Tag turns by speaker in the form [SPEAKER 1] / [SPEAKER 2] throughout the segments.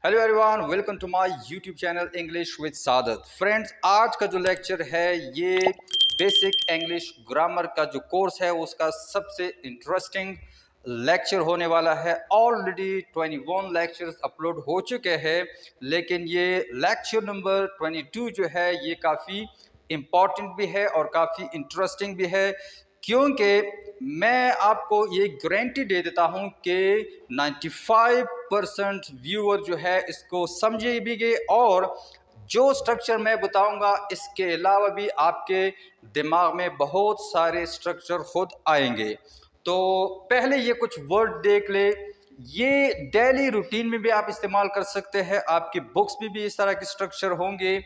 [SPEAKER 1] Hello everyone, welcome to my YouTube channel English with Saadat. Friends, आज का जो lecture है ये बेसिक इंग्लिश ग्रामर का जो कोर्स है उसका सबसे इंटरेस्टिंग लेक्चर होने वाला है। ऑलरेडी 21 लेक्चर्स अपलोड हो चुके हैं, लेकिन ये लेक्चर नंबर 22 जो है ये काफ़ी इम्पॉर्टेंट भी है और काफ़ी इंटरेस्टिंग भी है, क्योंकि मैं आपको ये गारंटी दे देता हूं कि 95% व्यूअर जो है इसको समझे भी गए और जो स्ट्रक्चर मैं बताऊंगा इसके अलावा भी आपके दिमाग में बहुत सारे स्ट्रक्चर खुद आएंगे। तो पहले ये कुछ वर्ड देख ले। ये डेली रूटीन में भी आप इस्तेमाल कर सकते हैं, आपकी बुक्स में भी इस तरह के स्ट्रक्चर होंगे।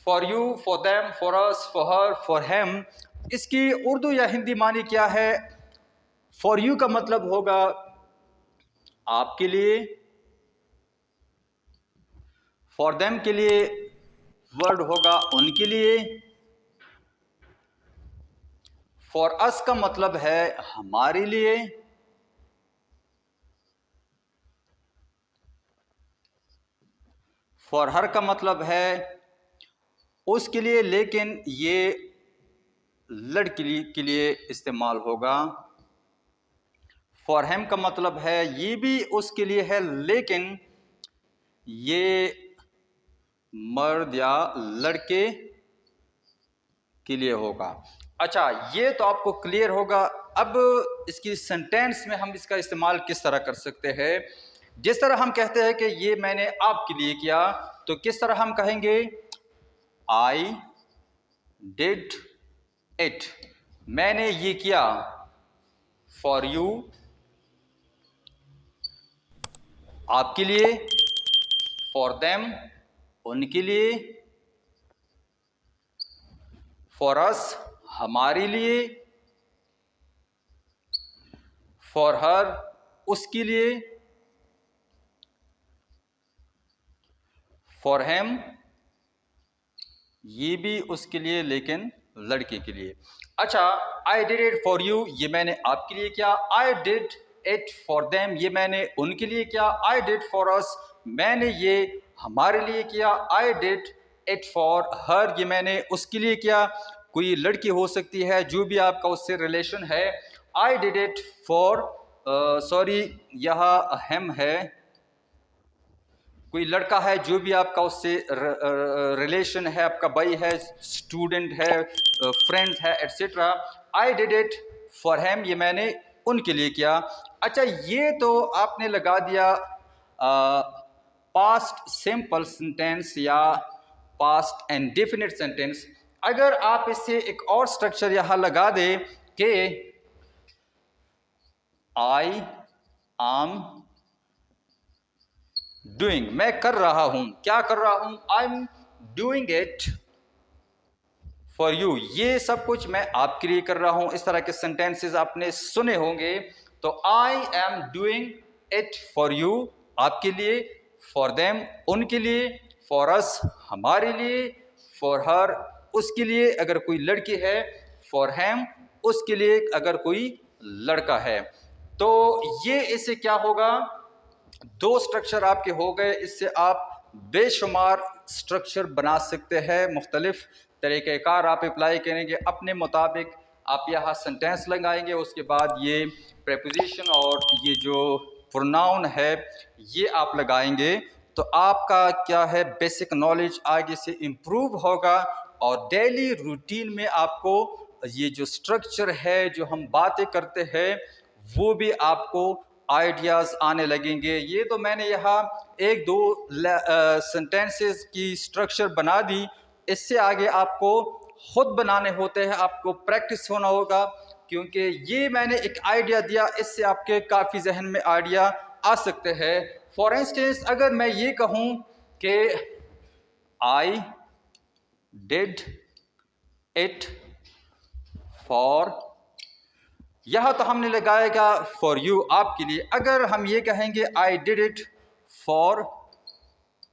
[SPEAKER 1] For you, for them, for us, for her, for him. इसकी उर्दू या हिंदी मानी क्या है? फॉर यू का मतलब होगा आपके लिए, फॉर देम के लिए वर्ड होगा उनके लिए, फॉर अस का मतलब है हमारे लिए, फॉर हर का मतलब है उसके लिए, लेकिन ये लड़की के लिए इस्तेमाल होगा। फॉर हेम का मतलब है ये भी उसके लिए है, लेकिन ये मर्द या लड़के के लिए होगा। अच्छा, ये तो आपको क्लियर होगा। अब इसकी सेंटेंस में हम इसका इस्तेमाल किस तरह कर सकते हैं? जिस तरह हम कहते हैं कि ये मैंने आपके लिए किया, तो किस तरह हम कहेंगे? आई डिड इट, मैंने ये किया। फॉर यू आपके लिए, फॉर देम उनके लिए, फॉर अस हमारे लिए, फॉर हर उसके लिए, फॉर हेम ये भी उसके लिए लेकिन लड़के के लिए। अच्छा, आई डिड इट फॉर यू, ये मैंने आपके लिए किया। आई डिड इट फॉर देम, ये मैंने उनके लिए किया। आई डिड फॉर अस, मैंने ये हमारे लिए किया। आई डिड इट फॉर हर, ये मैंने उसके लिए किया। कोई लड़की हो सकती है जो भी आपका उससे रिलेशन है। आई डिड इट फॉर, सॉरी यहाँ हेम है, कोई लड़का है जो भी आपका उससे रिलेशन है, आपका भाई है, स्टूडेंट है, फ्रेंड है, etcetera. I did it for him, ये मैंने उनके लिए किया। अच्छा, ये तो आपने लगा दिया पास्ट सिंपल सेंटेंस या पास्ट इंडेफिनिट सेंटेंस। अगर आप इससे एक और स्ट्रक्चर यहां लगा दे कि आई एम डूइंग, मैं कर रहा हूं, क्या कर रहा हूं? I am doing it for you, ये सब कुछ मैं आपके लिए कर रहा हूं। इस तरह के सेंटेंसेस आपने सुने होंगे। तो I am doing it for you आपके लिए, फॉर देम उनके लिए, फॉर अस हमारे लिए, फॉर हर उसके लिए अगर कोई लड़की है, फॉर हेम उसके लिए अगर कोई लड़का है। तो ये इससे क्या होगा? दो स्ट्रक्चर आपके हो गए। इससे आप बेशुमार स्ट्रक्चर बना सकते हैं। मुख्तलिफ तरीक़ेकार आप अप्लाई करेंगे अपने मुताबिक। आप यहाँ सेंटेंस लगाएंगे, उसके बाद ये प्रेपोजिशन और ये जो प्रोनाउन है ये आप लगाएंगे, तो आपका क्या है, बेसिक नॉलेज आगे से इम्प्रूव होगा। और डेली रूटीन में आपको ये जो स्ट्रक्चर है, जो हम बातें करते हैं, वो भी आपको आइडियाज़ आने लगेंगे। ये तो मैंने यहाँ एक दो सेंटेंसेस की स्ट्रक्चर बना दी। इससे आगे आपको खुद बनाने होते हैं, आपको प्रैक्टिस होना होगा, क्योंकि ये मैंने एक आइडिया दिया, इससे आपके काफ़ी जहन में आइडिया आ सकते हैं। फॉर इंस्टेंस, अगर मैं ये कहूँ कि आई डिड इट फॉर, यह तो हमने लगाएगा फॉर यू आपके लिए। अगर हम ये कहेंगे I did it for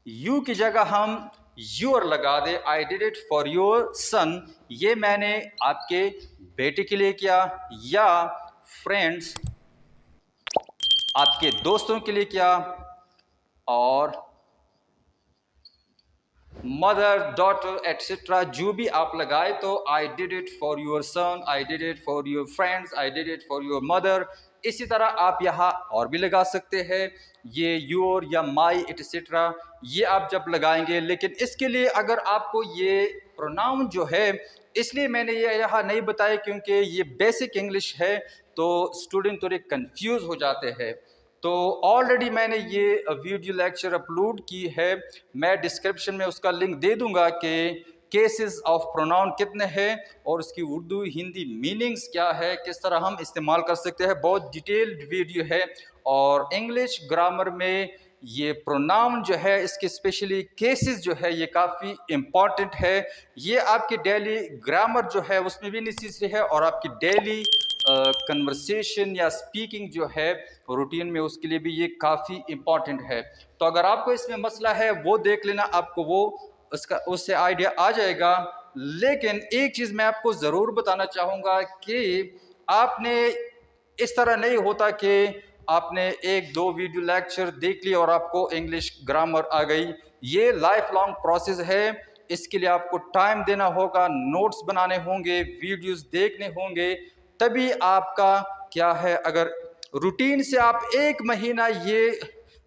[SPEAKER 1] you की जगह हम योर लगा दे, I did it for your son, ये मैंने आपके बेटे के लिए किया, या फ्रेंड्स आपके दोस्तों के लिए किया, और मदर, डॉटर, एटसेट्रा जो भी आप लगाए तो आई did it for your sun, I did it for your friends, I did it for your mother. इसी तरह आप यहाँ और भी लगा सकते हैं, ये योर या माई एटसेट्रा, ये आप जब लगाएंगे। लेकिन इसके लिए अगर आपको ये प्रोनाउन जो है, इसलिए मैंने ये यहाँ नहीं बताया क्योंकि ये बेसिक इंग्लिश है, तो स्टूडेंट थोड़े कंफ्यूज हो जाते हैं। तो ऑलरेडी मैंने ये वीडियो लेक्चर अपलोड की है, मैं डिस्क्रिप्शन में उसका लिंक दे दूंगा कि केसेस ऑफ प्रोनाउन कितने हैं और उसकी उर्दू हिंदी मीनिंग्स क्या है, किस तरह हम इस्तेमाल कर सकते हैं। बहुत डिटेल्ड वीडियो है। और इंग्लिश ग्रामर में ये प्रोनाउन जो है, इसके स्पेशली केसेस जो है, ये काफ़ी इम्पॉर्टेंट है। ये आपके डेली ग्रामर जो है उसमें भी नेसेसरी है, और आपकी डेली कन्वर्सेशन या स्पीकिंग जो है रूटीन में, उसके लिए भी ये काफ़ी इम्पॉर्टेंट है। तो अगर आपको इसमें मसला है वो देख लेना, आपको वो उससे आइडिया आ जाएगा। लेकिन एक चीज़ मैं आपको ज़रूर बताना चाहूँगा कि आपने इस तरह नहीं होता कि आपने एक दो वीडियो लेक्चर देख लिया और आपको इंग्लिश ग्रामर आ गई। ये लाइफ लॉन्ग प्रोसेस है। इसके लिए आपको टाइम देना होगा, नोट्स बनाने होंगे, वीडियोस देखने होंगे, तभी आपका क्या है, अगर रूटीन से आप एक महीना ये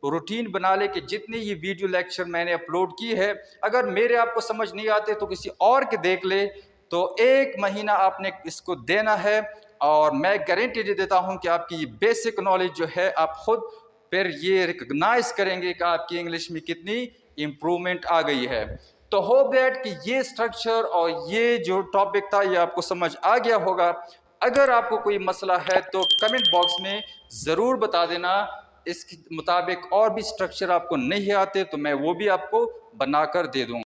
[SPEAKER 1] रूटीन बना ले कि जितनी ये वीडियो लेक्चर मैंने अपलोड की है, अगर मेरे आपको समझ नहीं आते तो किसी और के देख ले, तो एक महीना आपने इसको देना है। और मैं गारंटी दे देता हूं कि आपकी ये बेसिक नॉलेज जो है, आप खुद फिर ये रिकग्नाइज करेंगे कि आपकी इंग्लिश में कितनी इम्प्रूवमेंट आ गई है। तो होप दैट कि ये स्ट्रक्चर और ये जो टॉपिक था ये आपको समझ आ गया होगा। अगर आपको कोई मसला है तो कमेंट बॉक्स में ज़रूर बता देना। इसके मुताबिक और भी स्ट्रक्चर आपको नहीं आते तो मैं वो भी आपको बनाकर दे दूँगा।